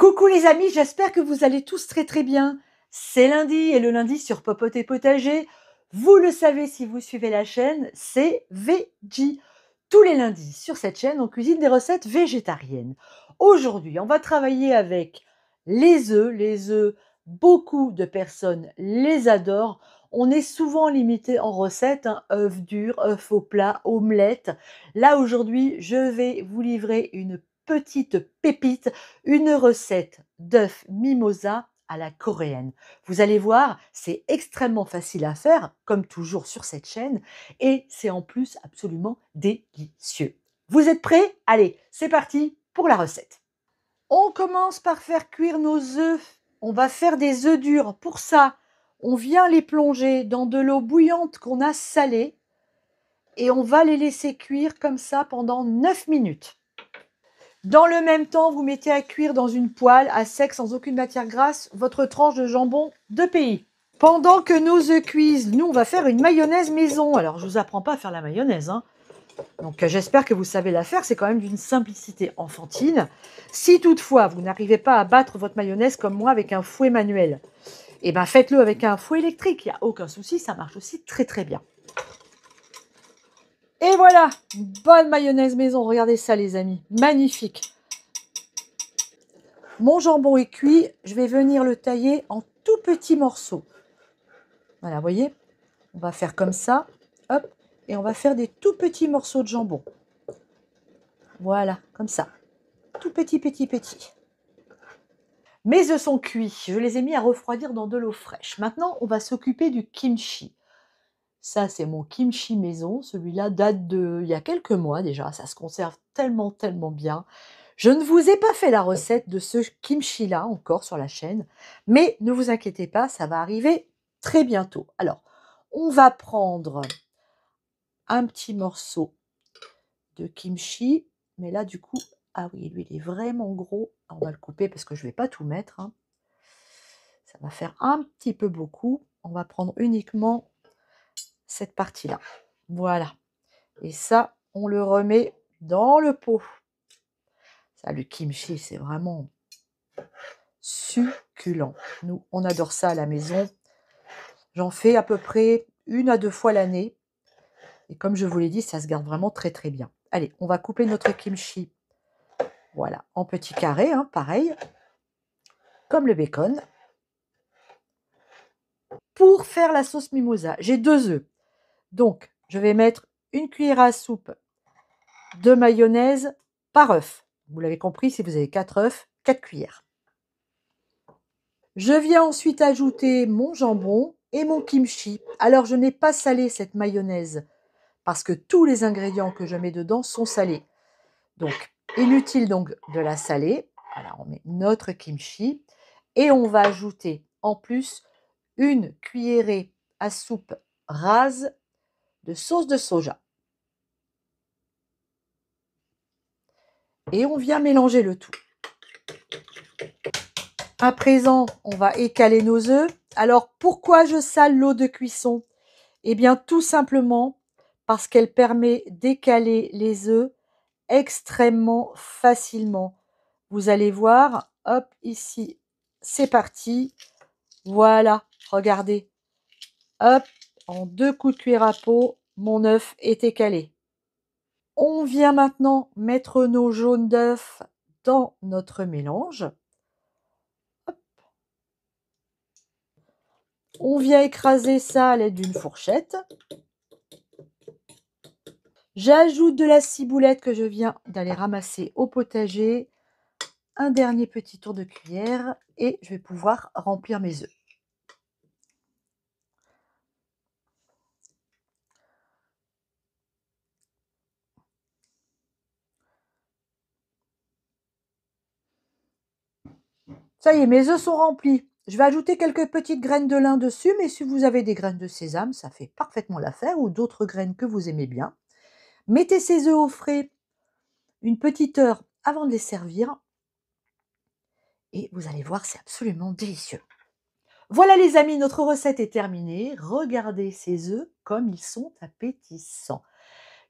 Coucou les amis, j'espère que vous allez tous très bien. C'est lundi et le lundi sur Popote Potager, vous le savez si vous suivez la chaîne, c'est Veggie. Tous les lundis sur cette chaîne, on cuisine des recettes végétariennes. Aujourd'hui, on va travailler avec les œufs. Les œufs, beaucoup de personnes les adorent. On est souvent limité en recettes, hein, œufs durs, œufs au plat, omelettes. Là aujourd'hui, je vais vous livrer une petite pépite, une recette d'œufs mimosa à la coréenne. Vous allez voir, c'est extrêmement facile à faire, comme toujours sur cette chaîne, et c'est en plus absolument délicieux. Vous êtes prêts? Allez, c'est parti pour la recette. On commence par faire cuire nos œufs. On va faire des œufs durs. Pour ça, on vient les plonger dans de l'eau bouillante qu'on a salée et on va les laisser cuire comme ça pendant 9 minutes. Dans le même temps, vous mettez à cuire dans une poêle à sec sans aucune matière grasse votre tranche de jambon de pays. Pendant que nos œufs cuisent, nous on va faire une mayonnaise maison. Alors je ne vous apprends pas à faire la mayonnaise, hein. Donc j'espère que vous savez la faire, c'est quand même d'une simplicité enfantine. Si toutefois vous n'arrivez pas à battre votre mayonnaise comme moi avec un fouet manuel, eh ben faites-le avec un fouet électrique, il n'y a aucun souci, ça marche aussi très bien. Et voilà, une bonne mayonnaise maison, regardez ça les amis, magnifique. Mon jambon est cuit, je vais venir le tailler en tout petits morceaux. Voilà, vous voyez, on va faire comme ça, hop, et on va faire des tout petits morceaux de jambon. Voilà, comme ça, tout petit. Mes œufs sont cuits, je les ai mis à refroidir dans de l'eau fraîche. Maintenant, on va s'occuper du kimchi. Ça, c'est mon kimchi maison. Celui-là date de il y a quelques mois déjà. Ça se conserve tellement bien. Je ne vous ai pas fait la recette de ce kimchi-là encore sur la chaîne, mais ne vous inquiétez pas, ça va arriver très bientôt. Alors, on va prendre un petit morceau de kimchi, mais là, du coup, ah oui, lui, il est vraiment gros. On va le couper parce que je ne vais pas tout mettre, hein. Ça va faire un petit peu beaucoup. On va prendre uniquement cette partie-là. Voilà. Et ça, on le remet dans le pot. Ça, le kimchi, c'est vraiment succulent. Nous, on adore ça à la maison. J'en fais à peu près 1 à 2 fois l'année. Et comme je vous l'ai dit, ça se garde vraiment très bien. Allez, on va couper notre kimchi, voilà, en petits carrés, hein, pareil, comme le bacon. Pour faire la sauce mimosa, j'ai 2 œufs. Donc, je vais mettre une cuillère à soupe de mayonnaise par œuf. Vous l'avez compris, si vous avez 4 œufs, 4 cuillères. Je viens ensuite ajouter mon jambon et mon kimchi. Alors, je n'ai pas salé cette mayonnaise parce que tous les ingrédients que je mets dedans sont salés. Donc, inutile donc de la saler. Voilà, on met notre kimchi et on va ajouter en plus une cuillerée à soupe rase de sauce de soja. Et on vient mélanger le tout. À présent, on va écaler nos œufs. Alors, pourquoi je sale l'eau de cuisson? Eh bien, tout simplement parce qu'elle permet d'écaler les œufs extrêmement facilement. Vous allez voir, hop, ici, c'est parti. Voilà, regardez. Hop, en 2 coups de cuillère à peau, mon œuf est écalé. On vient maintenant mettre nos jaunes d'œufs dans notre mélange. Hop. On vient écraser ça à l'aide d'une fourchette. J'ajoute de la ciboulette que je viens d'aller ramasser au potager. Un dernier petit tour de cuillère et je vais pouvoir remplir mes œufs. Ça y est, mes œufs sont remplis. Je vais ajouter quelques petites graines de lin dessus, mais si vous avez des graines de sésame, ça fait parfaitement l'affaire, ou d'autres graines que vous aimez bien. Mettez ces œufs au frais une petite heure avant de les servir. Et vous allez voir, c'est absolument délicieux. Voilà les amis, notre recette est terminée. Regardez ces œufs comme ils sont appétissants.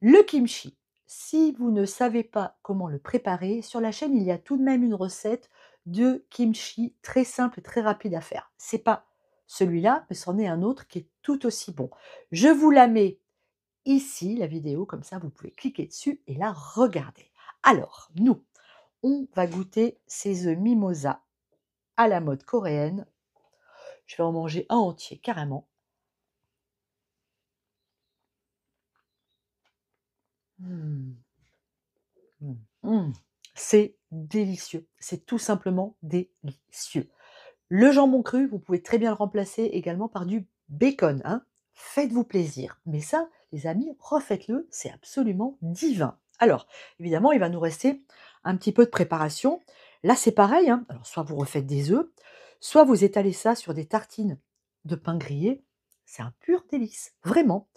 Le kimchi, si vous ne savez pas comment le préparer, sur la chaîne, il y a tout de même une recette de kimchi très simple et très rapide à faire. C'est pas celui-là, mais c'en est un autre qui est tout aussi bon. Je vous la mets ici, la vidéo, comme ça vous pouvez cliquer dessus et la regarder. Alors, nous, on va goûter ces œufs mimosa à la mode coréenne. Je vais en manger un entier, carrément. Mmh. Mmh. Mmh. C'est délicieux, c'est tout simplement délicieux. Le jambon cru, vous pouvez très bien le remplacer également par du bacon, hein. Faites-vous plaisir. Mais ça, les amis, refaites-le, c'est absolument divin. Alors, évidemment, il va nous rester un petit peu de préparation. Là, c'est pareil, hein. Alors, soit vous refaites des œufs, soit vous étalez ça sur des tartines de pain grillé. C'est un pur délice, vraiment.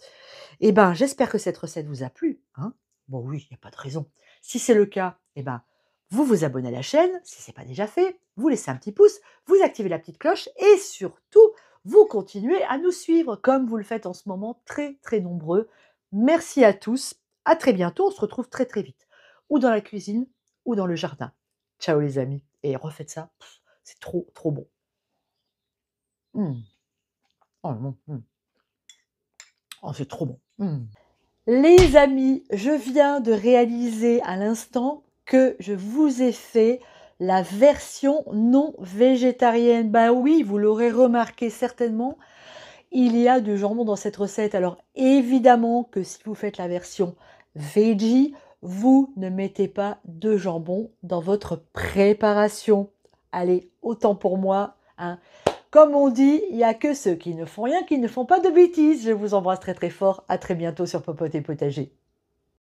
Eh ben, j'espère que cette recette vous a plu, hein. Bon oui, il n'y a pas de raison. Si c'est le cas, eh ben, vous vous abonnez à la chaîne, si ce n'est pas déjà fait, vous laissez un petit pouce, vous activez la petite cloche et surtout, vous continuez à nous suivre comme vous le faites en ce moment, très très nombreux. Merci à tous, à très bientôt, on se retrouve très très vite, ou dans la cuisine, ou dans le jardin. Ciao les amis, et refaites ça, c'est trop trop bon. Mmh. Oh, oh, c'est trop bon. Les amis, je viens de réaliser à l'instant que je vous ai fait la version non végétarienne. Bah oui, vous l'aurez remarqué certainement, il y a du jambon dans cette recette. Alors évidemment que si vous faites la version veggie, vous ne mettez pas de jambon dans votre préparation. Allez, autant pour moi, hein. Comme on dit, il n'y a que ceux qui ne font rien qui ne font pas de bêtises. Je vous embrasse très très fort. À très bientôt sur Popote et Potager.